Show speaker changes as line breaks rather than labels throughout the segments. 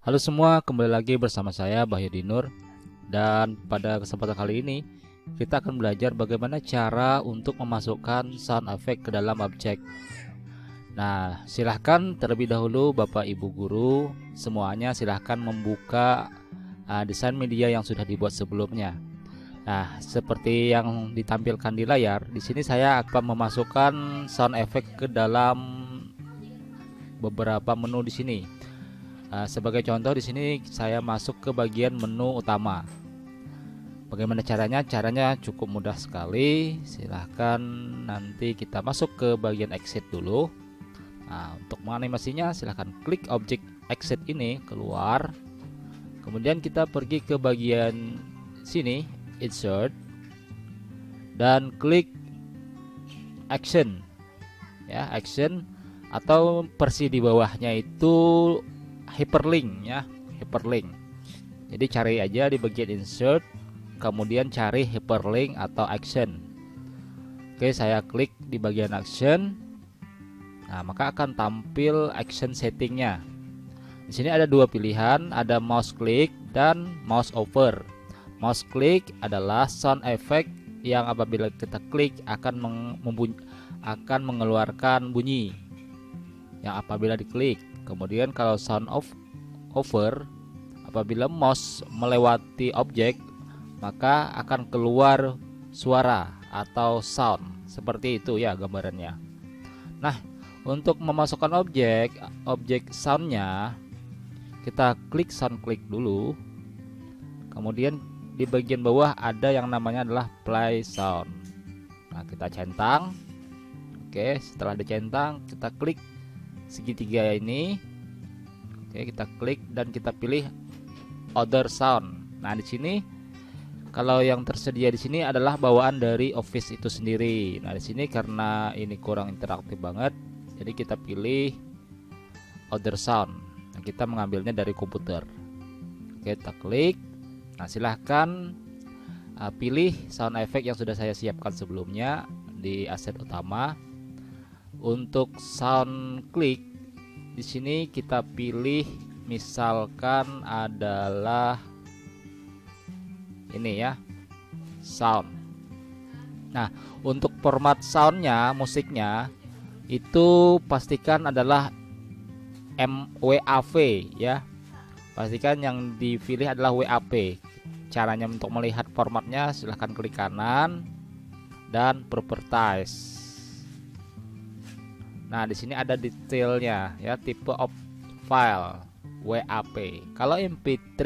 Halo semua, kembali lagi bersama saya Bahyudi Nur. Dan pada kesempatan kali ini kita akan belajar bagaimana cara untuk memasukkan sound effect ke dalam objek. Nah, silahkan terlebih dahulu Bapak Ibu Guru semuanya silahkan membuka desain media yang sudah dibuat sebelumnya. Nah, seperti yang ditampilkan di layar, di sini saya akan memasukkan sound effect ke dalam beberapa menu di sini. Sebagai contoh di sini saya masuk ke bagian menu utama. Bagaimana caranya? Caranya cukup mudah sekali. Silahkan nanti kita masuk ke bagian exit dulu. Nah, untuk menganimasinya silahkan klik objek exit ini keluar. Kemudian kita pergi ke bagian sini, insert, dan klik action. Ya, action atau versi di bawahnya itu hyperlink ya, hyperlink. Jadi cari aja di bagian insert, kemudian cari hyperlink atau action. Oke, saya klik di bagian action. Nah, maka akan tampil action settingnya. Di sini ada dua pilihan, ada mouse click dan mouse over. Mouse click adalah sound effect yang apabila kita klik akan mengeluarkan bunyi yang apabila diklik. Kemudian kalau sound over, apabila mouse melewati objek maka akan keluar suara atau sound. Seperti itu ya gambarannya. Nah, untuk memasukkan objek soundnya, kita klik sound click dulu. Kemudian di bagian bawah ada yang namanya adalah play sound. Nah, kita centang. Oke, setelah dicentang kita klik segitiga ini. Oke, kita klik dan kita pilih other sound. Nah, di sini kalau yang tersedia di sini adalah bawaan dari Office itu sendiri. Nah, di sini karena ini kurang interaktif banget, jadi kita pilih other sound. Nah, kita mengambilnya dari komputer. Oke, kita klik. Nah, silahkan pilih sound effect yang sudah saya siapkan sebelumnya di aset utama. Untuk sound click di sini kita pilih misalkan adalah ini ya, sound. Nah, untuk format soundnya, musiknya itu pastikan adalah WAV ya. Pastikan yang dipilih adalah WAV. Caranya untuk melihat formatnya silahkan klik kanan dan properties. Nah, di sini ada detailnya ya, tipe of file WAV. Kalau MP3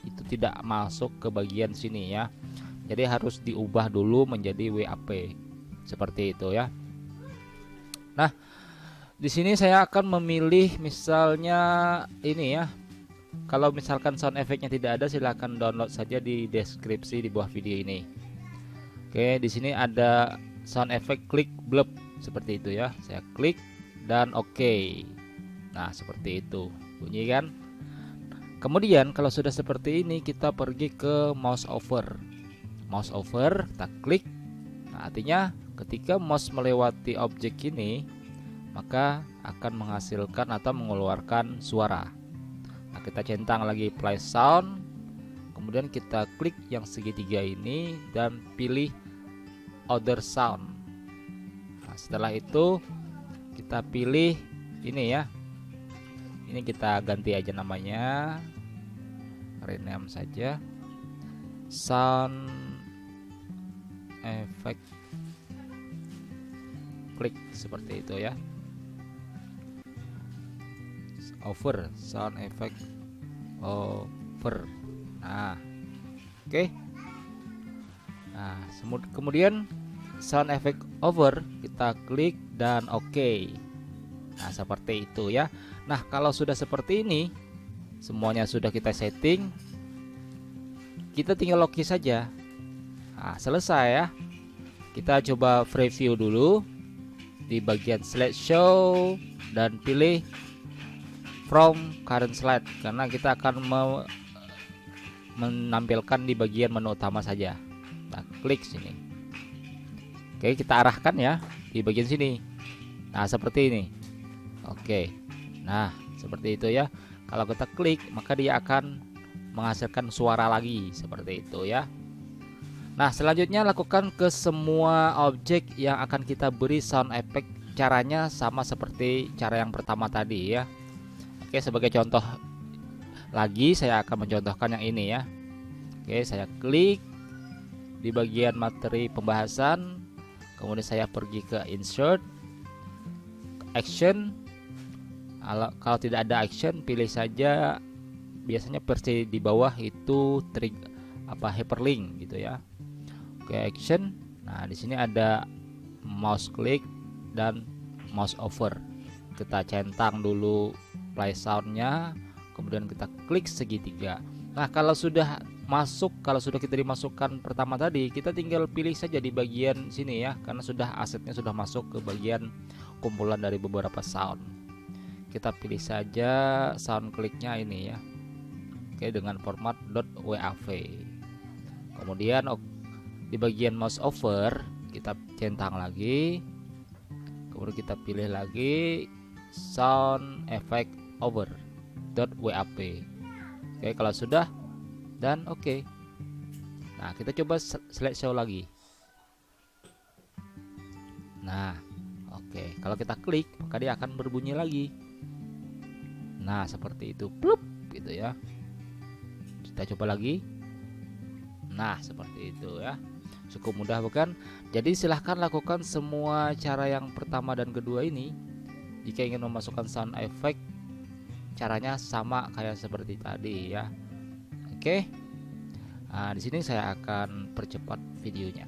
itu tidak masuk ke bagian sini ya. Jadi harus diubah dulu menjadi WAV. Seperti itu ya. Nah, di sini saya akan memilih misalnya ini ya. Kalau misalkan sound effect-nya tidak ada, silahkan download saja di deskripsi di bawah video ini. Oke, di sini ada sound effect klik blub seperti itu ya. Saya klik dan oke. Nah, seperti itu bunyi kan. Kemudian kalau sudah seperti ini kita pergi ke mouse over. Mouse over kita klik. Nah, artinya ketika mouse melewati objek ini maka akan menghasilkan atau mengeluarkan suara. Nah, kita centang lagi play sound. Kemudian kita klik yang segitiga ini dan pilih other sound. Nah, setelah itu kita pilih ini ya. Ini kita ganti aja namanya, rename saja, sound effect klik seperti itu ya. Over, sound effect over. Nah, oke. Nah, kemudian sound effect over kita klik dan oke. Nah, seperti itu ya. Nah, kalau sudah seperti ini, semuanya sudah kita setting, kita tinggal login saja. Nah, selesai ya. Kita coba preview dulu di bagian slideshow dan pilih from current slide karena kita akan menampilkan di bagian menu utama saja. Nah, klik sini. Oke, kita arahkan ya di bagian sini. Nah, seperti ini. Oke. Nah, seperti itu ya. Kalau kita klik maka dia akan menghasilkan suara lagi seperti itu ya. Nah, selanjutnya lakukan ke semua objek yang akan kita beri sound effect. Caranya sama seperti cara yang pertama tadi ya. Oke, sebagai contoh lagi saya akan mencontohkan yang ini ya. Oke, saya klik di bagian materi pembahasan, kemudian saya pergi ke insert, action. Kalau tidak ada action, pilih saja biasanya versi di bawah itu hyperlink gitu ya. Oke, action. Nah, di sini ada mouse click dan mouse over. Kita centang dulu play soundnya, kemudian kita klik segitiga. Nah, kalau sudah kita dimasukkan pertama tadi, kita tinggal pilih saja di bagian sini ya, karena sudah asetnya sudah masuk ke bagian kumpulan dari beberapa sound. Kita pilih saja sound clicknya ini ya. Oke, dengan format .wav. Kemudian di bagian mouse over kita centang lagi, kemudian kita pilih lagi sound effect over .wav. Oke, kalau sudah dan oke. Nah, kita coba slideshow lagi. Nah, oke, kalau kita klik maka dia akan berbunyi lagi. Nah, seperti itu, plup gitu ya. Kita coba lagi. Nah, seperti itu ya. Cukup mudah bukan? Jadi silahkan lakukan semua cara yang pertama dan kedua ini. Jika ingin memasukkan sound effect, caranya sama kayak seperti tadi ya. Oke. Nah, di sini saya akan percepat videonya.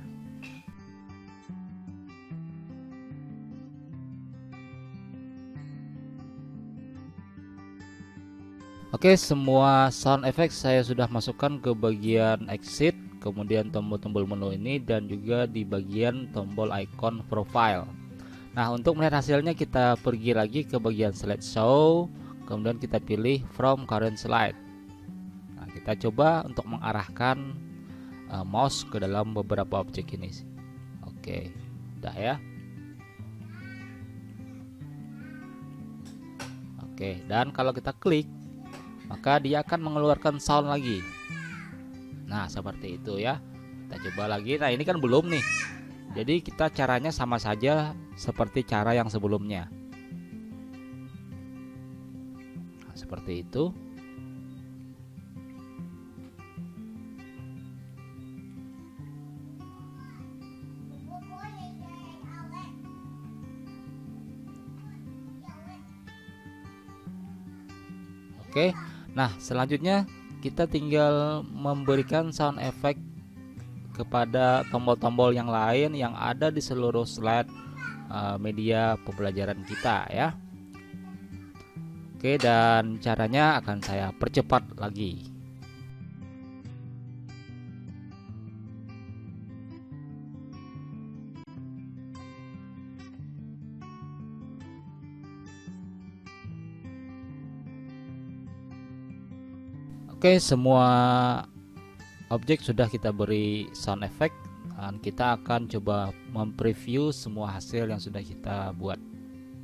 Oke, semua sound effect saya sudah masukkan ke bagian exit, kemudian tombol-tombol menu ini, dan juga di bagian tombol icon profile. Nah, untuk melihat hasilnya kita pergi lagi ke bagian slideshow, kemudian kita pilih from current slide. Nah, kita coba untuk mengarahkan mouse ke dalam beberapa objek ini. Oke, udah ya. Oke, dan kalau kita klik maka dia akan mengeluarkan sound lagi. Nah, seperti itu ya. Kita coba lagi. Nah, ini kan belum nih. Jadi kita caranya sama saja seperti cara yang sebelumnya. Nah, seperti itu. Oke. Nah, selanjutnya kita tinggal memberikan sound effect kepada tombol-tombol yang lain yang ada di seluruh slide media pembelajaran kita ya. Oke, dan caranya akan saya percepat lagi. Oke, semua objek sudah kita beri sound effect, dan kita akan coba mempreview semua hasil yang sudah kita buat.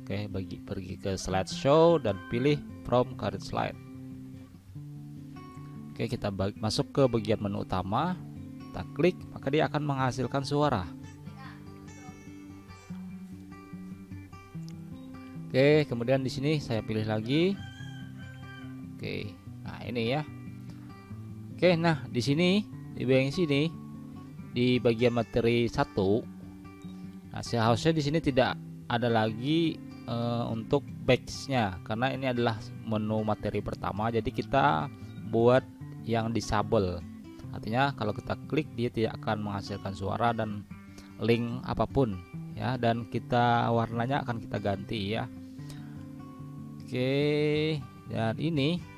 Oke, pergi ke slideshow dan pilih from current slide. Oke, kita masuk ke bagian menu utama, kita klik maka dia akan menghasilkan suara. Oke, kemudian di sini saya pilih lagi. Oke, nah ini ya. Oke, nah di sini di bagian sini di bagian materi 1, nah seharusnya di sini tidak ada lagi untuk batch-nya karena ini adalah menu materi pertama. Jadi kita buat yang disable. Artinya kalau kita klik dia tidak akan menghasilkan suara dan link apapun ya, dan kita warnanya akan kita ganti ya. Oke, dan ini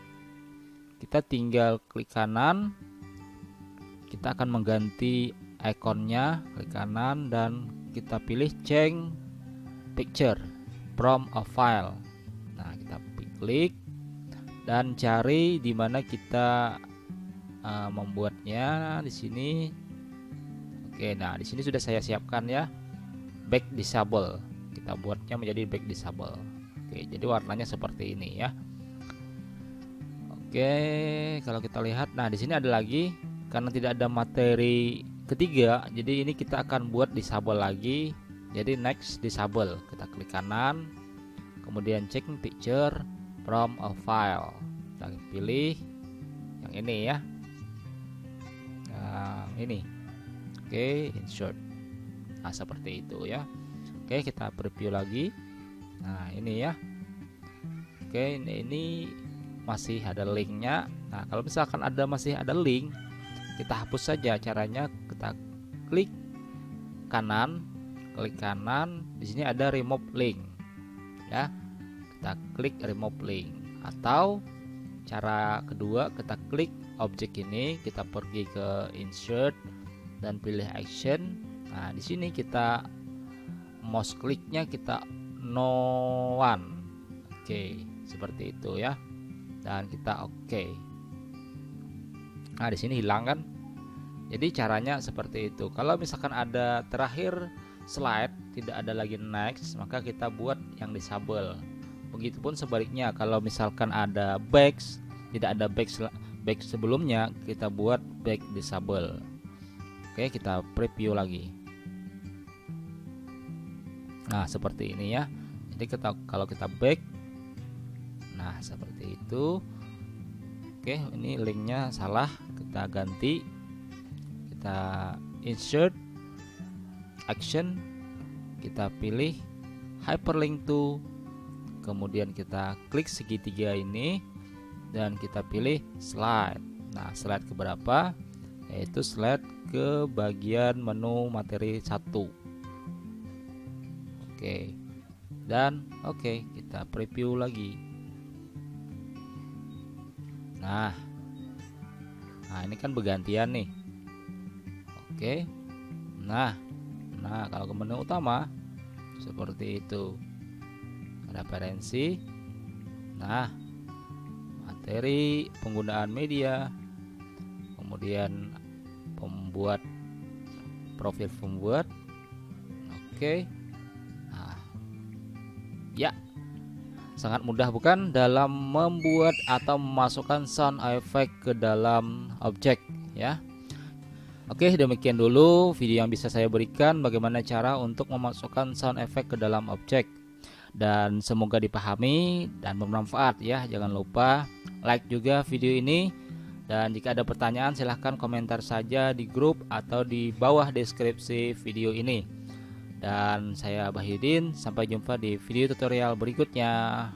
kita tinggal klik kanan, kita akan mengganti ikonnya, klik kanan dan kita pilih change picture from a file. Nah, kita klik dan cari di mana kita membuatnya di sini. Oke, nah di sini sudah saya siapkan ya, back disable. Kita buatnya menjadi back disable. Oke, jadi warnanya seperti ini ya. Oke, kalau kita lihat, nah di sini ada lagi karena tidak ada materi ketiga, jadi ini kita akan buat disable lagi. Jadi next disable, kita klik kanan, kemudian check picture from a file, kita pilih yang ini ya, yang ini. Oke, insert. Nah seperti itu ya. Oke, kita preview lagi. Nah ini ya. Oke, ini masih ada linknya. Nah kalau misalkan masih ada link, kita hapus saja. Caranya kita klik kanan, di sini ada remove link ya, kita klik remove link. Atau cara kedua, kita klik objek ini, kita pergi ke insert dan pilih action. Nah di sini kita mouse kliknya kita no one. Oke, seperti itu ya, dan kita oke. Nah di sini hilang kan. Jadi caranya seperti itu. Kalau misalkan ada terakhir slide tidak ada lagi next, maka kita buat yang disable. Begitupun sebaliknya, kalau misalkan ada back, tidak ada back sebelumnya, kita buat back disable. Oke, kita preview lagi. Nah seperti ini ya. Jadi kalau kita back, nah seperti itu. Oke, ini linknya salah, kita ganti, kita insert action, kita pilih hyperlink to, kemudian kita klik segitiga ini dan kita pilih slide. Nah slide ke berapa? Yaitu slide ke bagian menu materi 1. Oke, dan oke, kita preview lagi. Nah ini kan bergantian nih. Oke, nah kalau ke menu utama seperti itu, referensi, nah materi, penggunaan media, kemudian pembuat, profil pembuat. Oke, nah ya, sangat mudah bukan dalam membuat atau memasukkan sound effect ke dalam objek ya. Oke, demikian dulu video yang bisa saya berikan bagaimana cara untuk memasukkan sound effect ke dalam objek, dan semoga dipahami dan bermanfaat ya. Jangan lupa like juga video ini, dan jika ada pertanyaan silahkan komentar saja di grup atau di bawah deskripsi video ini. Dan saya Bahyudin, sampai jumpa di video tutorial berikutnya.